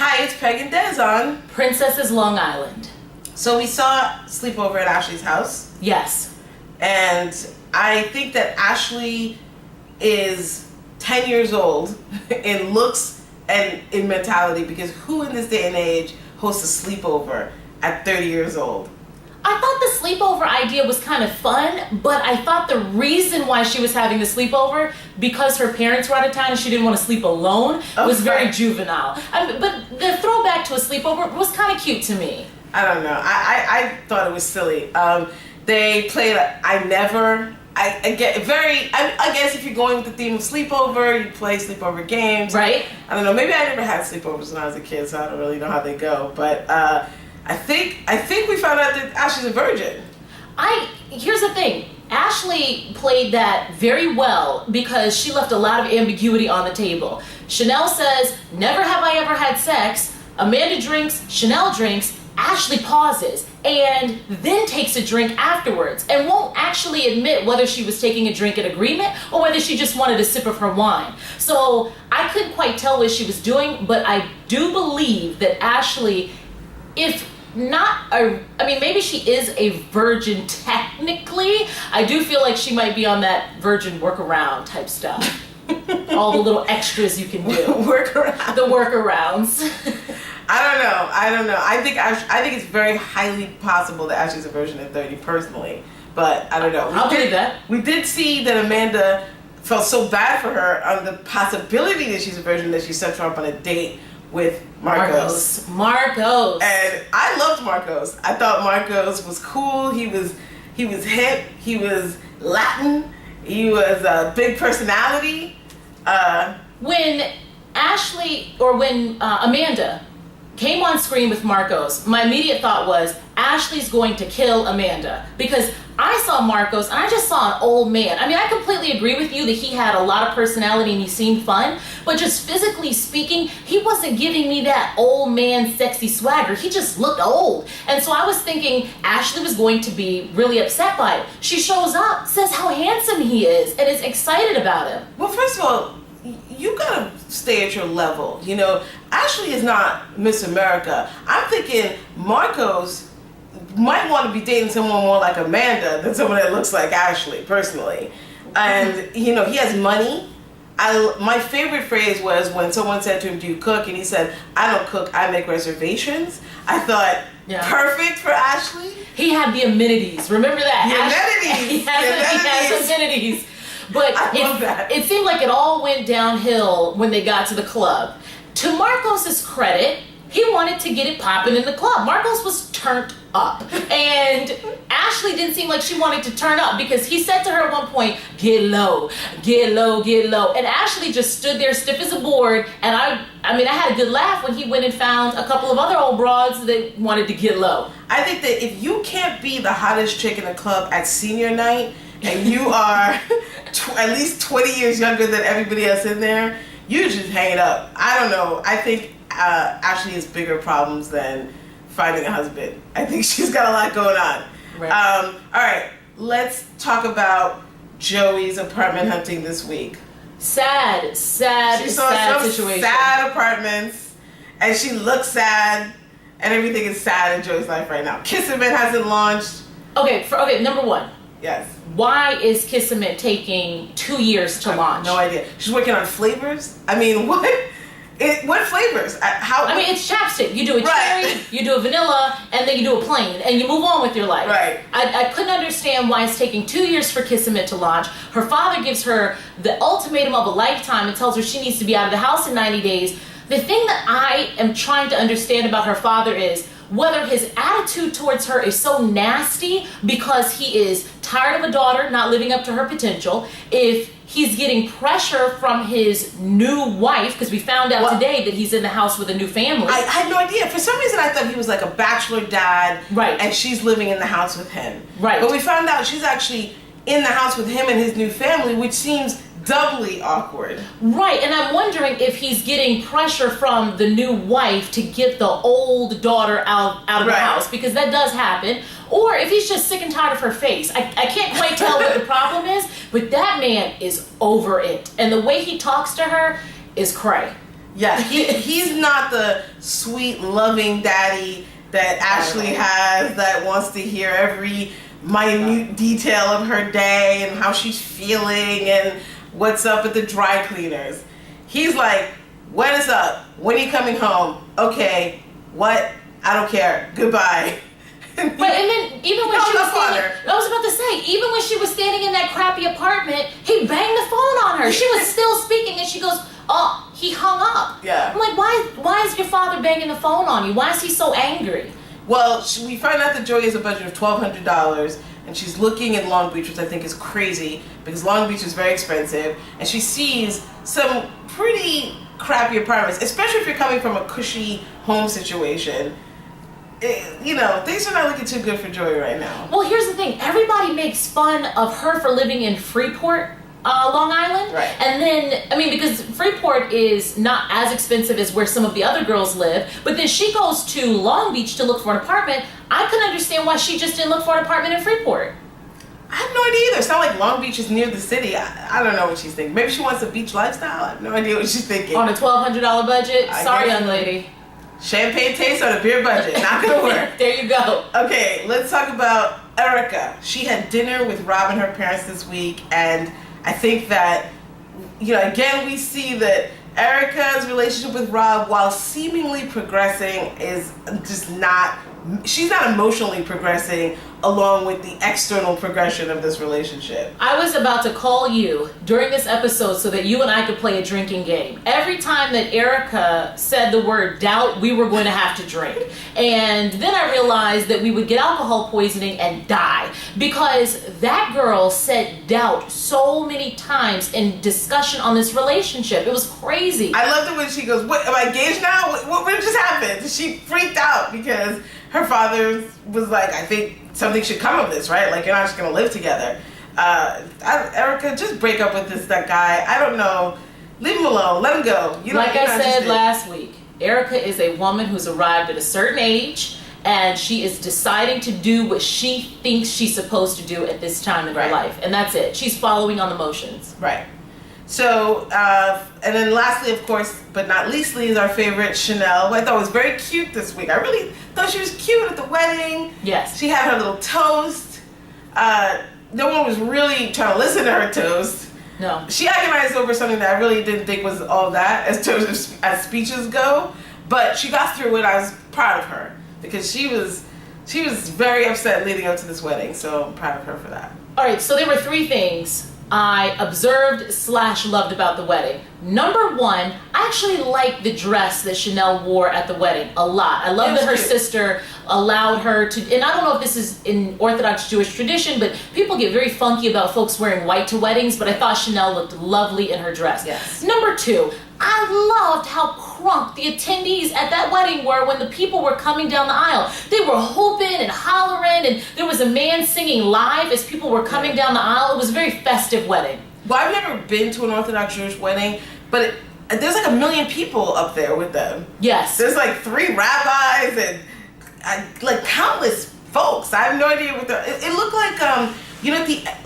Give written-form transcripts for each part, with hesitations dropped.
Hi, it's Peg and Des on Princess's Long Island. So we saw Sleepover at Ashlee's house. Yes. And I think that Ashlee is 10 years old in looks and in mentality, because who in this day and age hosts a sleepover at 30 years old? I thought the sleepover idea was kind of fun, but I thought the reason why she was having the sleepover, because her parents were out of town and she didn't want to sleep alone, was very juvenile. But the throwback to a sleepover was kind of cute to me. I don't know. I thought it was silly. They played I guess if you're going with the theme of sleepover, you play sleepover games. Right. I don't know. Maybe I never had sleepovers when I was a kid, so I don't really know how they go. But I think we found out that Ashlee's a virgin. Here's the thing. Ashlee played that very well because she left a lot of ambiguity on the table. Chanel says, "Never have I ever had sex." Amanda drinks, Chanel drinks, Ashlee pauses and then takes a drink afterwards and won't actually admit whether she was taking a drink in agreement or whether she just wanted a sip of her wine. So I couldn't quite tell what she was doing, but I do believe that Ashlee, maybe she is a virgin technically. I do feel like she might be on that virgin workaround type stuff. All the little extras you can do. Workaround. The workarounds. I don't know. I think it's very highly possible that Ashlee's a virgin at 30 personally. But I don't know. I'll believe that. We did see that Amanda felt so bad for her on the possibility that she's a virgin that she set her up on a date with Marcos. And I loved Marcos. I thought Marcos was cool. He was hip. He was Latin. He was a big personality. When Amanda came on screen with Marcos, my immediate thought was Ashlee's going to kill Amanda, because I saw Marcos and I just saw an old man. I mean, I completely agree with you that he had a lot of personality and he seemed fun, but just physically speaking, he wasn't giving me that old man sexy swagger. He just looked old. And so I was thinking Ashlee was going to be really upset by it. She shows up, says how handsome he is, and is excited about him. Well, first of all, you gotta stay at your level. You know, Ashlee is not Miss America. I'm thinking Marcos might want to be dating someone more like Amanda than someone that looks like Ashlee, personally. And, you know, he has money. My favorite phrase was when someone said to him, "Do you cook?" And he said, "I don't cook, I make reservations." I thought, perfect for Ashlee. He had the amenities. Remember that? The amenities. He has amenities. But it seemed like it all went downhill when they got to the club. To Marcos' credit, he wanted to get it popping in the club. Marcos was turned up. And Ashlee didn't seem like she wanted to turn up, because he said to her at one point, "Get low, get low, get low." And Ashlee just stood there stiff as a board. And I had a good laugh when he went and found a couple of other old broads that wanted to get low. I think that if you can't be the hottest chick in the club at senior night, and you are at least 20 years younger than everybody else in there, you just hang it up. I don't know. I think Ashlee has bigger problems than finding a husband. I think she's got a lot going on. Right. All right, let's talk about Joey's apartment hunting this week. Sad situation. Sad apartments, and she looks sad, and everything is sad in Joey's life right now. Kissamint hasn't launched. Okay, number one. Yes. Why is Kissamint taking 2 years to launch? No idea. She's working on flavors. I mean, what? What flavors? It's chapstick. You do a cherry, you do a vanilla, and then you do a plain, and you move on with your life. Right. I couldn't understand why it's taking 2 years for Kissamint to launch. Her father gives her the ultimatum of a lifetime and tells her she needs to be out of the house in 90 days. The thing that I am trying to understand about her father is whether his attitude towards her is so nasty because he is tired of a daughter not living up to her potential, if he's getting pressure from his new wife, because we found out today that he's in the house with a new family. I had no idea. For some reason I thought he was like a bachelor dad, right, and she's living in the house with him. Right. But we found out she's actually in the house with him and his new family, which seems doubly awkward. Right, and I'm wondering if he's getting pressure from the new wife to get the old daughter out of the house, because that does happen, or if he's just sick and tired of her face. I can't quite tell what the problem is, but that man is over it, and the way he talks to her is cray. Yeah, he's not the sweet, loving daddy that Ashlee has, that wants to hear every minute detail of her day and how she's feeling and what's up at the dry cleaners. He's like, when is up? When are you coming home? Okay, what? I don't care. Goodbye. But and then even when she was standing, I was about to say, even when she was standing in that crappy apartment, he banged the phone on her. She was still speaking, and she goes, "Oh, he hung up." Yeah. I'm like, why is your father banging the phone on you? Why is he so angry? Well, we find out that Joy has a budget of $1,200, and she's looking in Long Beach, which I think is crazy because Long Beach is very expensive, and she sees some pretty crappy apartments, especially if you're coming from a cushy home situation. Things are not looking too good for Joy right now. Well, here's the thing. Everybody makes fun of her for living in Freeport, Long Island. Right. And then, because Freeport is not as expensive as where some of the other girls live, but then she goes to Long Beach to look for an apartment. I couldn't understand why she just didn't look for an apartment in Freeport. I have no idea either. It's not like Long Beach is near the city. I don't know what she's thinking. Maybe she wants a beach lifestyle. I have no idea what she's thinking. On a $1,200 budget? Sorry, young lady. Champagne taste on a beer budget. Not gonna work. There you go. Okay, let's talk about Erica. She had dinner with Rob and her parents this week, and I think that, again, we see that Erica's relationship with Rob, while seemingly progressing, is just not, she's not emotionally progressing along with the external progression of this relationship. I was about to call you during this episode so that you and I could play a drinking game. Every time that Erica said the word doubt, we were going to have to drink. And then I realized that we would get alcohol poisoning and die, because that girl said doubt so many times in discussion on this relationship. It was crazy. I loved it when she goes, "What, am I engaged now? What just happened?" She freaked out because her father was like, "I think something should come of this, right? Like, you're not just gonna live together." Erica, just break up with that guy. I don't know. Leave him alone. Let him go. Like I said last week, Erica is a woman who's arrived at a certain age, and she is deciding to do what she thinks she's supposed to do at this time in her life. And that's it. She's following on the motions. Right. So, and then lastly, of course, but not leastly, is our favorite Chanel, who I thought was very cute this week. I really thought she was cute at the wedding. Yes. She had her little toast. No one was really trying to listen to her toast. No. She agonized over something that I really didn't think was all that as speeches go, but she got through it. I was proud of her because she was very upset leading up to this wedding, so I'm proud of her for that. All right, so there were three things I observed/loved about the wedding. Number one, I actually liked the dress that Chanel wore at the wedding a lot. I love that her sister allowed her to, and I don't know if this is in Orthodox Jewish tradition, but people get very funky about folks wearing white to weddings, but I thought Chanel looked lovely in her dress. Yes. Number two, I loved how crunk the attendees at that wedding were when the people were coming down the aisle. They were whooping and hollering, and there was a man singing live as people were coming down the aisle. It was a very festive wedding. Well, I've never been to an Orthodox Jewish wedding, but there's like 1 million people up there with them. Yes. There's like 3 rabbis and like countless folks. I have no idea what they're. It looked like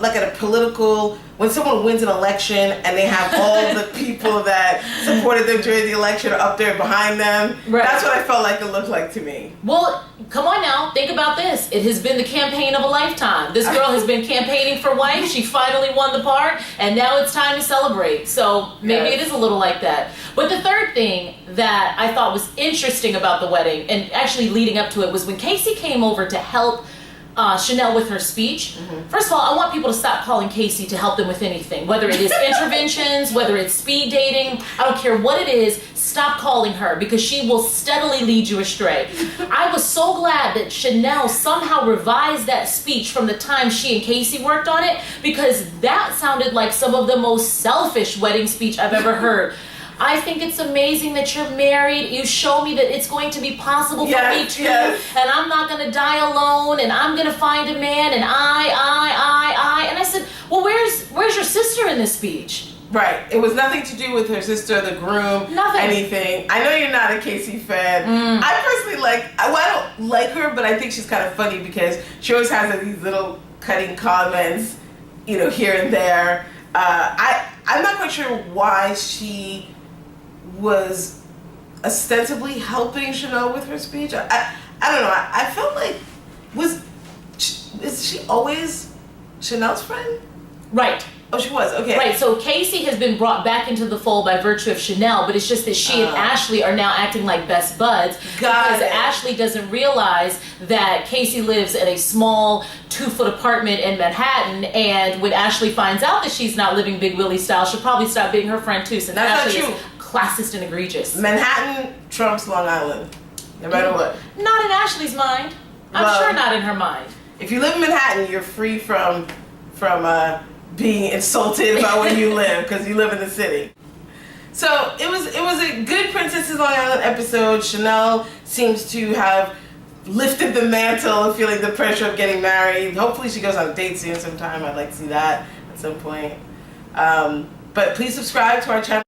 like at a political, when someone wins an election and they have all the people that supported them during the election up there behind them. Right. That's what I felt like it looked like to me. Well, come on now, think about this. It has been the campaign of a lifetime. This girl has been campaigning for wife. She finally won the part, and now it's time to celebrate. So maybe it is a little like that. But the third thing that I thought was interesting about the wedding, and actually leading up to it, was when Casey came over to help Chanel with her speech. Mm-hmm. First of all, I want people to stop calling Casey to help them with anything, whether it is interventions, whether it's speed dating. I don't care what it is. Stop calling her, because she will steadily lead you astray. I was so glad that Chanel somehow revised that speech from the time she and Casey worked on it, because that sounded like some of the most selfish wedding speech I've ever heard. I think it's amazing that you're married. You show me that it's going to be possible for me too. Yes. And I'm not going to die alone, and I'm going to find a man, and I. And I said, well, where's your sister in this speech? Right. It was nothing to do with her sister, the groom, nothing. Anything. I know you're not a Casey fan. I personally I don't like her, but I think she's kind of funny because she always has these little cutting comments, here and there. I'm not quite sure why she was ostensibly helping Chanel with her speech. I don't know. I felt like is she always Chanel's friend? Right. Oh, she was. Okay. Right. So Casey has been brought back into the fold by virtue of Chanel, but it's just that she and Ashlee are now acting like best buds because Ashlee doesn't realize that Casey lives in a small 2-foot apartment in Manhattan, and when Ashlee finds out that she's not living Big Willie style, she'll probably stop being her friend too. Since Ashlee is classist and egregious. Manhattan trumps Long Island, no matter what. Not in Ashlee's mind. I'm sure not in her mind. If you live in Manhattan, you're free from being insulted about where you live because you live in the city. So it was a good Princesses Long Island episode. Chanel seems to have lifted the mantle of feeling the pressure of getting married. Hopefully she goes on a date soon sometime. I'd like to see that at some point. But please subscribe to our channel.